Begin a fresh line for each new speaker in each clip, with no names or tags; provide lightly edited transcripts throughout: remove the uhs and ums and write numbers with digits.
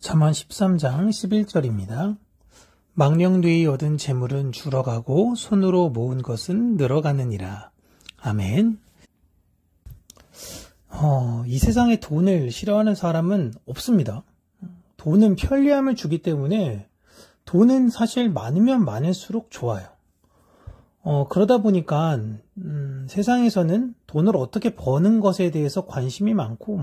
잠언 13장 11절입니다. 망령되이 얻은 재물은 줄어가고 손으로 모은 것은 늘어가느니라. 아멘. 이 세상에 돈을 싫어하는 사람은 없습니다. 돈은 편리함을 주기 때문에 돈은 사실 많으면 많을수록 좋아요. 그러다 보니까 세상에서는 돈을 어떻게 버는 것에 대해서 관심이 많고,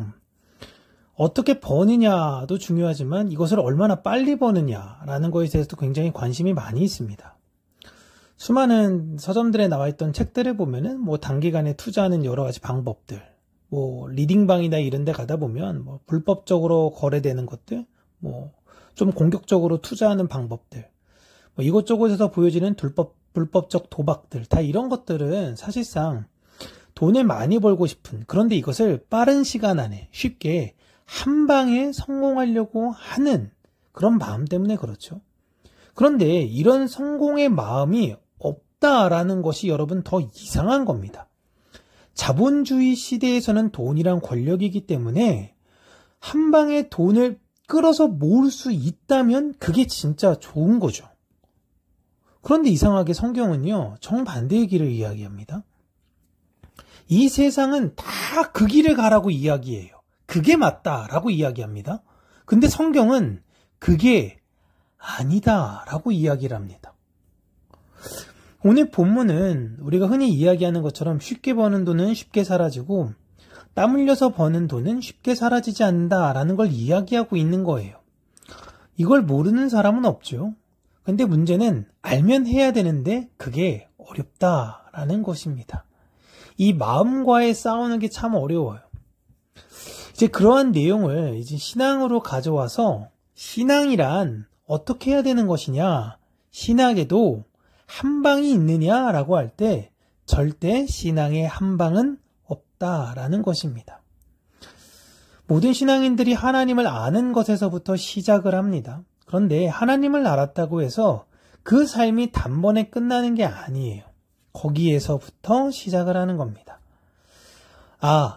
어떻게 버느냐도 중요하지만 이것을 얼마나 빨리 버느냐라는 것에 대해서도 굉장히 관심이 많이 있습니다. 수많은 서점들에 나와 있던 책들을 보면은 단기간에 투자하는 여러 가지 방법들, 리딩방이나 이런 데 가다 보면 불법적으로 거래되는 것들, 좀 공격적으로 투자하는 방법들, 이곳저곳에서 보여지는 불법적 도박들, 다 이런 것들은 사실상 돈을 많이 벌고 싶은, 그런데 이것을 빠른 시간 안에 쉽게 한 방에 성공하려고 하는 그런 마음 때문에 그렇죠. 그런데 이런 성공의 마음이 없다라는 것이 여러분 더 이상한 겁니다. 자본주의 시대에서는 돈이란 권력이기 때문에 한 방에 돈을 끌어서 모을 수 있다면 그게 진짜 좋은 거죠. 그런데 이상하게 성경은요, 정반대의 길을 이야기합니다. 이 세상은 다 그 길을 가라고 이야기해요. 그게 맞다라고 이야기합니다. 근데 성경은 그게 아니다라고 이야기를 합니다. 오늘 본문은 우리가 흔히 이야기하는 것처럼 쉽게 버는 돈은 쉽게 사라지고 땀 흘려서 버는 돈은 쉽게 사라지지 않는다라는 걸 이야기하고 있는 거예요. 이걸 모르는 사람은 없죠. 근데 문제는 알면 해야 되는데 그게 어렵다라는 것입니다. 이 마음과의 싸우는 게 참 어려워요. 이제 그러한 내용을 이제 신앙으로 가져와서 신앙이란 어떻게 해야 되는 것이냐, 신학에도 한 방이 있느냐라고 할 때 절대 신앙에 한 방은 없다라는 것입니다. 모든 신앙인들이 하나님을 아는 것에서부터 시작을 합니다. 그런데 하나님을 알았다고 해서 그 삶이 단번에 끝나는 게 아니에요. 거기에서부터 시작을 하는 겁니다.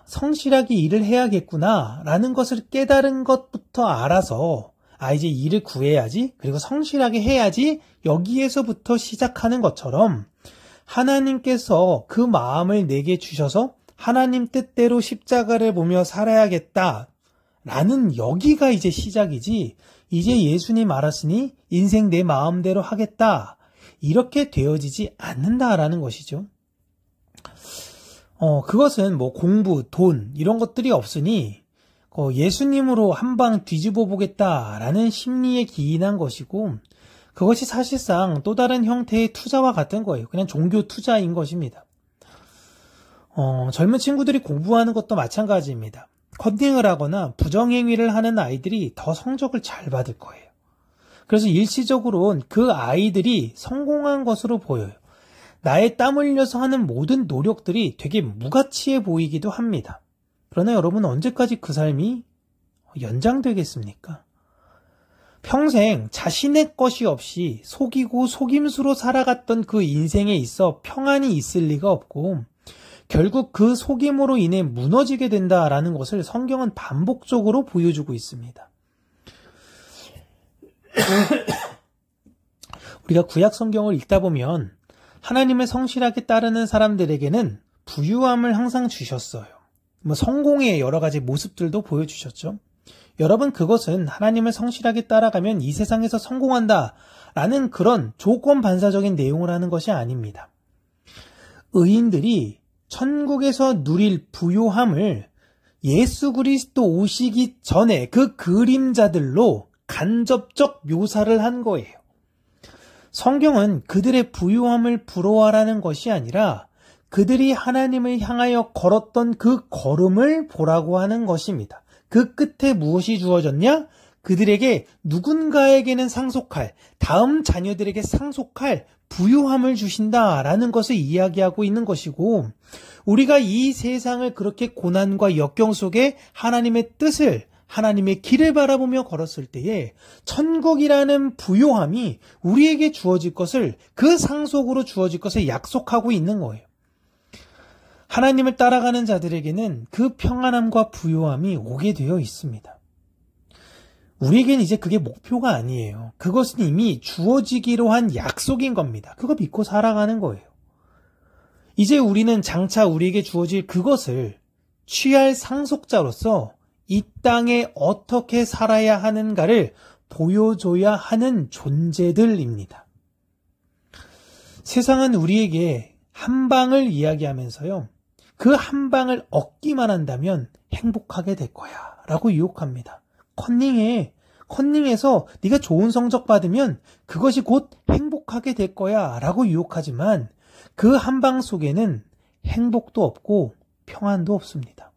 성실하게 일을 해야겠구나 라는 것을 깨달은 것부터 알아서 이제 일을 구해야지, 그리고 성실하게 해야지, 여기에서부터 시작하는 것처럼 하나님께서 그 마음을 내게 주셔서 하나님 뜻대로 십자가를 보며 살아야겠다 라는 여기가 이제 시작이지, 이제 예수님 알았으니 인생 내 마음대로 하겠다 이렇게 되어지지 않는다라는 것이죠. 그것은 공부, 돈 이런 것들이 없으니 예수님으로 한 방 뒤집어 보겠다라는 심리에 기인한 것이고, 그것이 사실상 또 다른 형태의 투자와 같은 거예요. 그냥 종교 투자인 것입니다. 젊은 친구들이 공부하는 것도 마찬가지입니다. 컨닝을 하거나 부정행위를 하는 아이들이 더 성적을 잘 받을 거예요. 그래서 일시적으로 그 아이들이 성공한 것으로 보여요. 나의 땀 흘려서 하는 모든 노력들이 되게 무가치해 보이기도 합니다. 그러나 여러분, 언제까지 그 삶이 연장되겠습니까? 평생 자신의 것이 없이 속이고 속임수로 살아갔던 그 인생에 있어 평안이 있을 리가 없고, 결국 그 속임으로 인해 무너지게 된다라는 것을 성경은 반복적으로 보여주고 있습니다. 우리가 구약 성경을 읽다 보면 하나님을 성실하게 따르는 사람들에게는 부유함을 항상 주셨어요. 성공의 여러 가지 모습들도 보여주셨죠. 여러분, 그것은 하나님을 성실하게 따라가면 이 세상에서 성공한다 라는 그런 조건 반사적인 내용을 하는 것이 아닙니다. 의인들이 천국에서 누릴 부요함을 예수 그리스도 오시기 전에 그 그림자들로 간접적 묘사를 한 거예요. 성경은 그들의 부유함을 부러워하라는 것이 아니라 그들이 하나님을 향하여 걸었던 그 걸음을 보라고 하는 것입니다. 그 끝에 무엇이 주어졌냐? 그들에게 누군가에게는 상속할, 다음 자녀들에게 상속할 부유함을 주신다라는 것을 이야기하고 있는 것이고, 우리가 이 세상을 그렇게 고난과 역경 속에 하나님의 뜻을, 하나님의 길을 바라보며 걸었을 때에 천국이라는 부요함이 우리에게 주어질 것을, 그 상속으로 주어질 것을 약속하고 있는 거예요. 하나님을 따라가는 자들에게는 그 평안함과 부요함이 오게 되어 있습니다. 우리에겐 이제 그게 목표가 아니에요. 그것은 이미 주어지기로 한 약속인 겁니다. 그거 믿고 살아가는 거예요. 이제 우리는 장차 우리에게 주어질 그것을 취할 상속자로서 이 땅에 어떻게 살아야 하는가를 보여줘야 하는 존재들입니다. 세상은 우리에게 한 방을 이야기하면서요. 그 한 방을 얻기만 한다면 행복하게 될 거야 라고 유혹합니다. 컨닝해서 네가 좋은 성적 받으면 그것이 곧 행복하게 될 거야 라고 유혹하지만 그 한 방 속에는 행복도 없고 평안도 없습니다.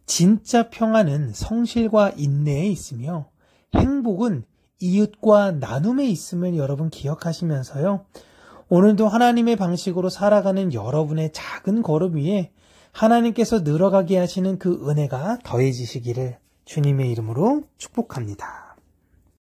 진짜 평안은 성실과 인내에 있으며 행복은 이웃과 나눔에 있음을 여러분 기억하시면서요. 오늘도 하나님의 방식으로 살아가는 여러분의 작은 걸음 위에 하나님께서 늘어가게 하시는 그 은혜가 더해지시기를 주님의 이름으로 축복합니다.